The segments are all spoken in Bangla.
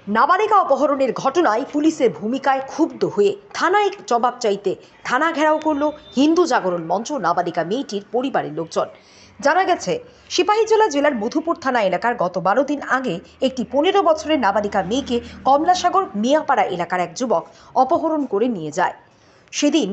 নাবালিকা অপহরণের ঘটনায় পুলিশের ভূমিকায় ক্ষুব্ধ হয়ে থানায় জবাব চাইতে থানা ঘেরাও করল হিন্দু জাগরণ মঞ্চ নাবালিকা মেয়েটির পরিবারের লোকজন। জানা গেছে, সিপাহীজলা জেলার মধুপুর থানা এলাকার গত 12 দিন আগে একটি 15 বছরের নাবালিকা মেয়েকে কমলাসাগর মিয়াপাড়া এলাকার এক যুবক অপহরণ করে নিয়ে যায়। সেদিন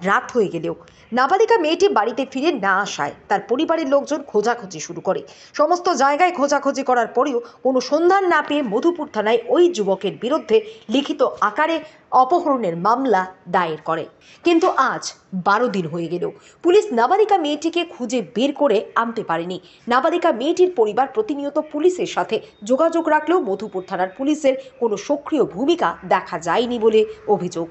রাত হয়ে গেলেও নাবালিকা মেয়েটি বাড়িতে ফিরে না আসায় তার পরিবারের লোকজন খোঁজাখুঁজি শুরু করে। সমস্ত জায়গায় খোঁজাখুঁজি করার পরেও কোনো সন্ধান না পেয়ে মধুপুর থানায় ওই যুবকের বিরুদ্ধে লিখিত আকারে অপহরণের মামলা দায়ের করে। কিন্তু আজ 12 দিন হয়ে গেলেও পুলিশ নাবালিকা মেয়েটিকে খুঁজে বের করে আনতে পারেনি। নাবালিকা মেয়েটির পরিবার প্রতিনিয়ত পুলিশের সাথে যোগাযোগ রাখলেও মধুপুর থানার পুলিশের কোনো সক্রিয় ভূমিকা দেখা যায়নি বলে অভিযোগ।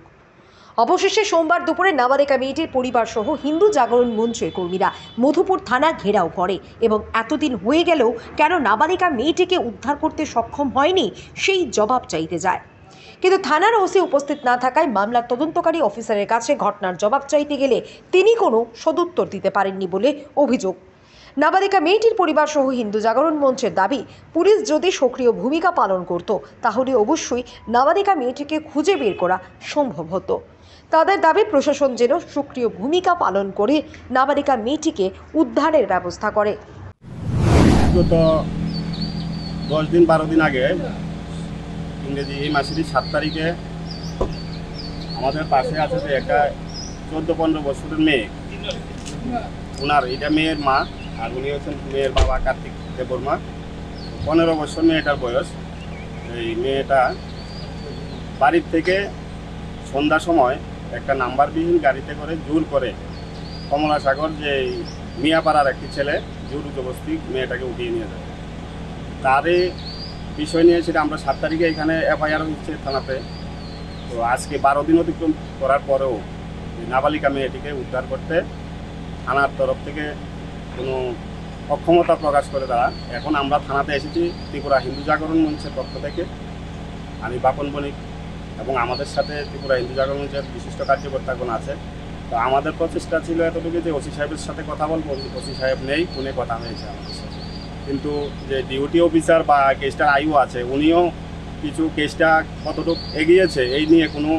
অবশেষে সোমবার দুপুরে নাবালিকা মেয়েটির পরিবার সহ হিন্দু জাগরণ মঞ্চের কর্মীরা মধুপুর থানা ঘেরাও করে এবং এতদিন হয়ে গেলেও কেন নাবালিকা মেয়েটিকে উদ্ধার করতে সক্ষম হয়নি সেই জবাব চাইতে যায়। কিন্তু থানার ওসি উপস্থিত না থাকায় মামলার তদন্তকারী অফিসারের কাছে ঘটনার জবাব চাইতে গেলে তিনি কোনো সদুত্তর দিতে পারেননি বলে অভিযোগ। নাবালিকা মেয়েটির পরিবার সহ হিন্দু জাগরণ মঞ্চের দাবি, পুলিশ যদি সক্রিয় ভূমিকা পালন করত তাহলে অবশ্যই নাবালিকা মেয়েটিকে খুঁজে বের করা সম্ভব হতো। তাদের দাবি, প্রশাসন যেন সক্রিয় ভূমিকা পালন করে নাবালিকা মেয়েটিকে উদ্ধারের ব্যবস্থা করে। গত 10 দিন 12 দিন আগে ইংরেজি এই মাসেরই 7 তারিখে আমাদের পাশে আছে যে একটা 14-15 বছরের মেয়ে, ওনার এটা মেয়ের মা আর উনি হচ্ছেন মেয়ের বাবা কার্তিক দেববর্মা। 15 বছর মেয়েটার বয়স। এই মেয়েটা বাড়ির থেকে সন্ধ্যার সময় একটা নাম্বারবিহীন গাড়িতে করে জোর করে কমলাসাগর যে মিয়াপাড়ার একটি ছেলে জোর জবরদস্তি মেয়েটাকে উঠিয়ে নিয়ে যায়। তারই বিষয় নিয়ে সেটা আমরা 7 তারিখে এখানে এফআইআর হচ্ছে থানাতে। তো আজকে 12 দিন অতিক্রম করার পরেও নাবালিকা মেয়েটিকে উদ্ধার করতে থানার তরফ থেকে কোনো অক্ষমতা প্রকাশ করে তারা। এখন আমরা থানাতে এসেছি ত্রিপুরা হিন্দু জাগরণ মঞ্চের পক্ষ থেকে, আমি বাপন বণিক এবং আমাদের সাথে ত্রিপুরা হিন্দু জাগরণ মঞ্চের বিশিষ্ট কার্যকর্তাগণ আছে। তো আমাদের প্রচেষ্টা ছিল এতটুকু যে ওসি সাহেবের সাথে কথা বলবো। ওসি সাহেব নেই, ফোনে কথা হয়েছে আমাদের সাথে, কিন্তু যে ডিউটি অফিসার বা কেসটার আইও আছে উনিও কিছু কেসটা কতটুকু এগিয়েছে এই নিয়ে কোনো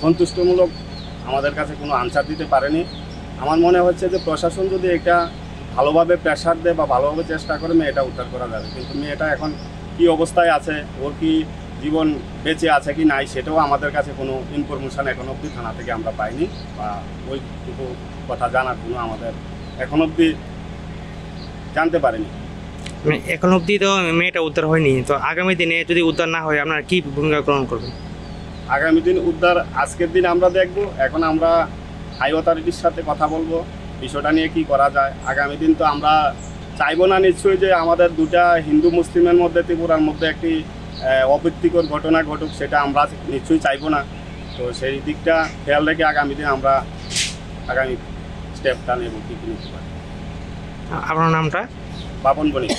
সন্তুষ্টমূলক আমাদের কাছে কোনো আনসার দিতে পারেনি। আমার মনে হচ্ছে যে প্রশাসন যদি একটা ভালোভাবে প্রেশার দেয় বা ভালোভাবে চেষ্টা করে মেয়েটা উদ্ধার করা যাবে, কিন্তু মেয়েটা এখন কি অবস্থায় আছে, ওর কি জীবন বেঁচে আছে কি নাই সেটাও আমাদের কাছে কোনো ইনফরমেশান এখন অবধি থানা থেকে আমরা পাইনি, বা ওইটুকু কথা জানার কোনো আমাদের এখন অবধি জানতে পারিনি। এখন অবধি তো মেয়েটা উদ্ধার হয়নি, তো আগামী দিনে যদি উদ্ধার না হয় আপনারা কি ভূমিকা গ্রহণ করবেন? আগামী দিন উদ্ধার আজকের দিন আমরা দেখব। এখন আমরা হাই অথরিটির সাথে কথা বলবো বিষয়টা নিয়ে কি করা যায়। আগামী দিন তো আমরা চাইবো না নিশ্চয়ই যে আমাদের দুটা হিন্দু মুসলিমের মধ্যে ত্রিপুরার মধ্যে একটি অপ্রীতিকর ঘটনা ঘটুক, সেটা আমরা নিশ্চয়ই চাইবো না। তো সেই দিকটা খেয়াল রেখে আগামী দিন আমরা আগামী স্টেপটা নেব কি নিতে পারি। আপনার নামটা? বাপন বণিক।